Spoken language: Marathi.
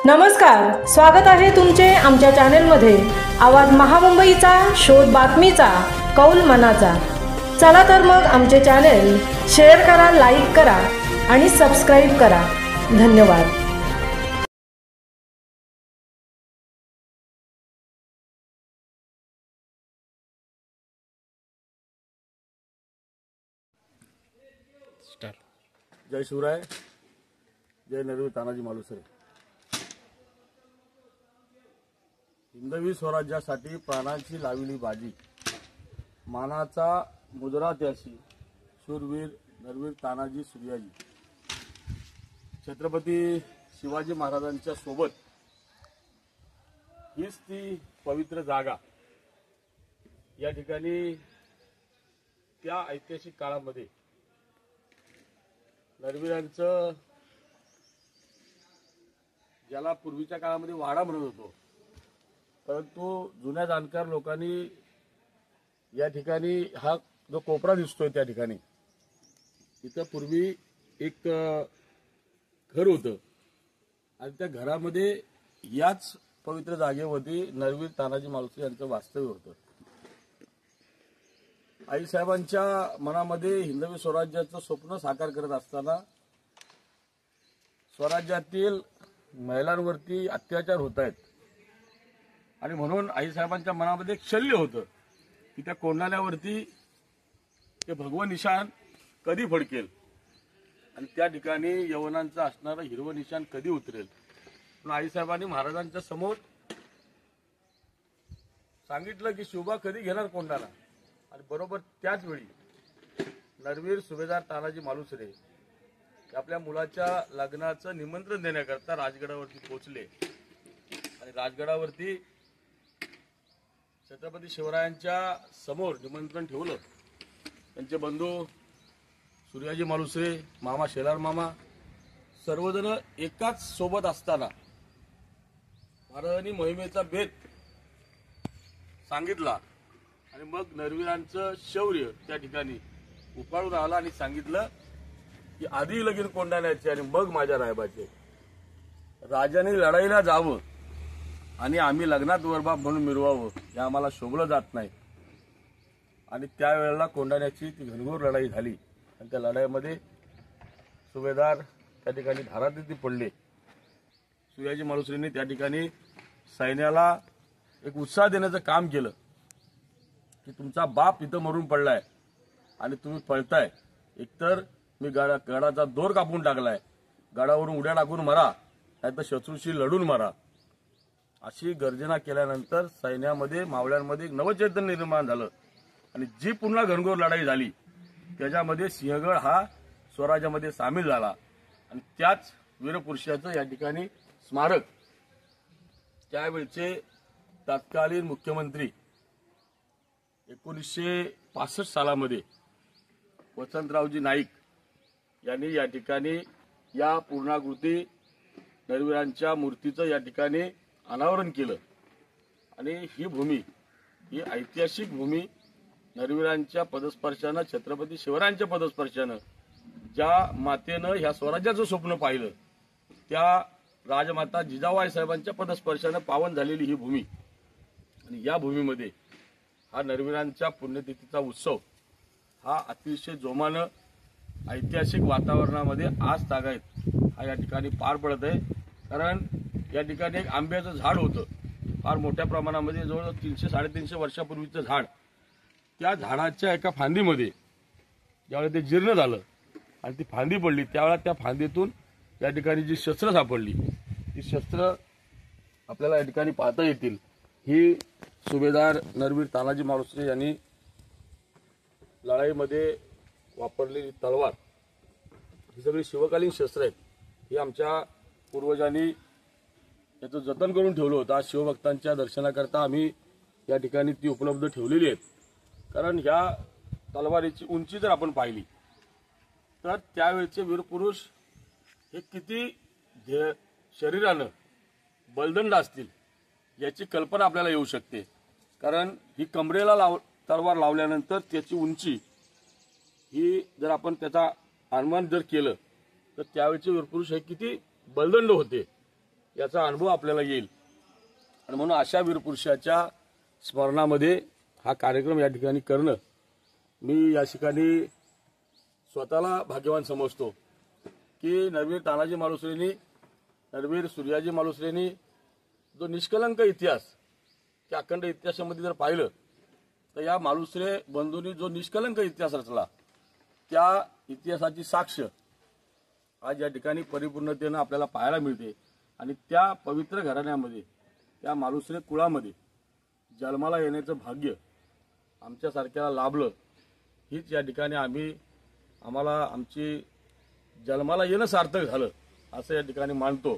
नमस्कार, स्वागत आहे तुमचे आमच्या चॅनेलमध्ये। आवाज महामुंबईचा, शोध बातमीचा, कौल मनाचा। चला तर मग आमचे चॅनेल शेअर करा, लाईक करा आणि सबस्क्राइब करा। धन्यवाद। जय शिवराय, जय नरवीर तानाजी मालुसरे। हिंदवी स्वराज्यासाठी प्राणांची लावली बाजी, मानाचा मुजरा त्याशी शूरवीर नरवीर तानाजी सूर्याजी। छत्रपती शिवाजी महाराजांच्या सोबत हीच ती पवित्र जागा। या ठिकाणी त्या ऐतिहासिक काळामध्ये नरवीरांचं, ज्याला पूर्वीच्या काळामध्ये वाडा म्हणत होतो, परंतु जुन्या जाणकार लोकांनी या ठिकाणी हा जो कोपरा दिसतोय त्या ठिकाणी इथं पूर्वी एक घर होतं आणि त्या घरामध्ये याच पवित्र जागेवरती नरवीर तानाजी मालुसरे यांचं वास्तव्य होतं। आईसाहेबांच्या मनामध्ये हिंदवी स्वराज्याचं स्वप्न साकार करत असताना स्वराज्यातील महिलांवरती अत्याचार होत आहेत आणि म्हणून आईसाहेबांच्या मनामध्ये एक शल्य होतं की त्या कोंढाण्यावरती ते भगवं निशाण कधी फडकेल आणि त्या ठिकाणी यवनांचं असणारं हिरवं निशाण कधी उतरेल। पण आईसाहेबांनी महाराजांच्या समोर सांगितलं की शिवबा कधी घेणार कोंढाणा। आणि बरोबर त्याच वेळी नरवीर सुभेदार तानाजी मालुसरे आपल्या मुलाच्या लग्नाचं निमंत्रण देण्याकरता राजगडावरती पोहोचले आणि राजगडावरती छत्रपती शिवरायांच्या समोर निमंत्रण ठेवलं। त्यांचे बंधू सूर्याजी मालुसरे, मामा शेलार मामा सर्वजण एकाच सोबत असताना महाराजांनी मोहिमेचा भेद सांगितला आणि मग नरवीरांचं शौर्य त्या ठिकाणी उफाळून आलं आणि सांगितलं की आधी लगीन कोंढाण्याचे आणि मग माझ्या रायबाचे। राजाने लढाईला जावं आणि आम्ही लग्नात वरबाप म्हणून मिरवावं हे आम्हाला शोभलं जात नाही। आणि त्यावेळेला कोंढाण्याची ती घनघोर लढाई झाली आणि त्या लढाईमध्ये सुभेदार त्या ठिकाणी धारातीर्थी पडले। सूर्याजी मालुसरेंनी त्या ठिकाणी सैन्याला एक उत्साह देण्याचं काम केलं की तुमचा बाप इथं मरून पडलाय आणि तुम्ही पळताय, एकतर मी गडाचा दोर कापून टाकलाय, गडावरून उड्या टाकून मारा, नाहीतर शत्रूशी लढून मारा। अशी गर्जना केल्यानंतर सैन्यामध्ये मावळ्यांमध्ये एक नवचैतन्य निर्माण झालं आणि जी पुन्हा घनघोर लढाई झाली त्याच्यामध्ये सिंहगड हा स्वराज्यामध्ये सामील झाला आणि त्याच वीरपुरुषाचं या ठिकाणी स्मारक त्यावेळचे तत्कालीन मुख्यमंत्री 1965 सालामध्ये वसंतरावजी नाईक यांनी या ठिकाणी या पूर्णाकृती नरवीरांच्या मूर्तीचं या ठिकाणी अनावरण केलं आणि ही भूमी, ही ऐतिहासिक भूमी नरवीरांच्या पदस्पर्शानं, छत्रपती शिवरायांच्या पदस्पर्शानं ज्या मातेनं ह्या स्वराज्याचं स्वप्न पाहिलं त्या राजमाता जिजाबाई साहेबांच्या पदस्पर्शानं पावन झालेली ही भूमी आणि या भूमीमध्ये हा नरवीरांच्या पुण्यतिथीचा उत्सव हा अतिशय जोमानं ऐतिहासिक वातावरणामध्ये आज तागायत हा या ठिकाणी पार पडत आहे। कारण या ठिकाणी एक आंब्याचं झाड होतं फार मोठ्या प्रमाणामध्ये, जवळ 300-350 वर्षापूर्वीचं झाड। त्या झाडाच्या एका फांदीमध्ये ज्यावेळेला ते जीर्ण झालं आणि ती फांदी पडली त्यावेळेला त्या फांदीतून या ठिकाणी जी शस्त्र सापडली ती शस्त्र आपल्याला या ठिकाणी पाहता येतील। ही सुभेदार नरवीर तानाजी मालुसरे यांनी लढाईमध्ये वापरलेली तलवार, ही सगळी शिवकालीन शस्त्र आहेत। ही आमच्या पूर्वजांनी याचं जतन करून ठेवलं होतं। आज शिवभक्तांच्या दर्शनाकरता आम्ही या ठिकाणी ती उपलब्ध ठेवलेली आहेत। कारण ह्या तलवारीची उंची जर आपण पाहिली तर त्यावेळचे वीरपुरुष हे किती शरीरानं बलदंड असतील याची कल्पना आपल्याला येऊ शकते। कारण ही कमरेला तलवार लावल्यानंतर त्याची उंची ही जर आपण त्याचा अनुमान जर केलं तर त्यावेळचे वीरपुरुष हे किती बलदंड होते याचा अनुभव आपल्याला येईल. आणि म्हणून अशा वीरपुरुषाच्या स्मरणामध्ये हा कार्यक्रम या ठिकाणी करणं मी या ठिकाणी स्वतःला भाग्यवान समजतो की नरवीर तानाजी मालुसरेंनी, नरवीर सूर्याजी मालुसरेंनी जो निष्कलंक इतिहास, त्या अखंड इतिहासामध्ये जर पाहिलं तर या मालुसरे बंधूंनी जो निष्कलंक इतिहास रचला त्या इतिहासाची साक्ष आज या ठिकाणी परिपूर्णतेनं आपल्याला पाहायला मिळते. आणि त्या पवित्र घराण्यामध्ये, त्या मालुसरे कुळामध्ये जन्माला येण्याचं भाग्य आमच्यासारख्याला लाभलं, हीच या ठिकाणी आम्हाला आमची जन्माला येणं सार्थक झालं असं या ठिकाणी मानतो.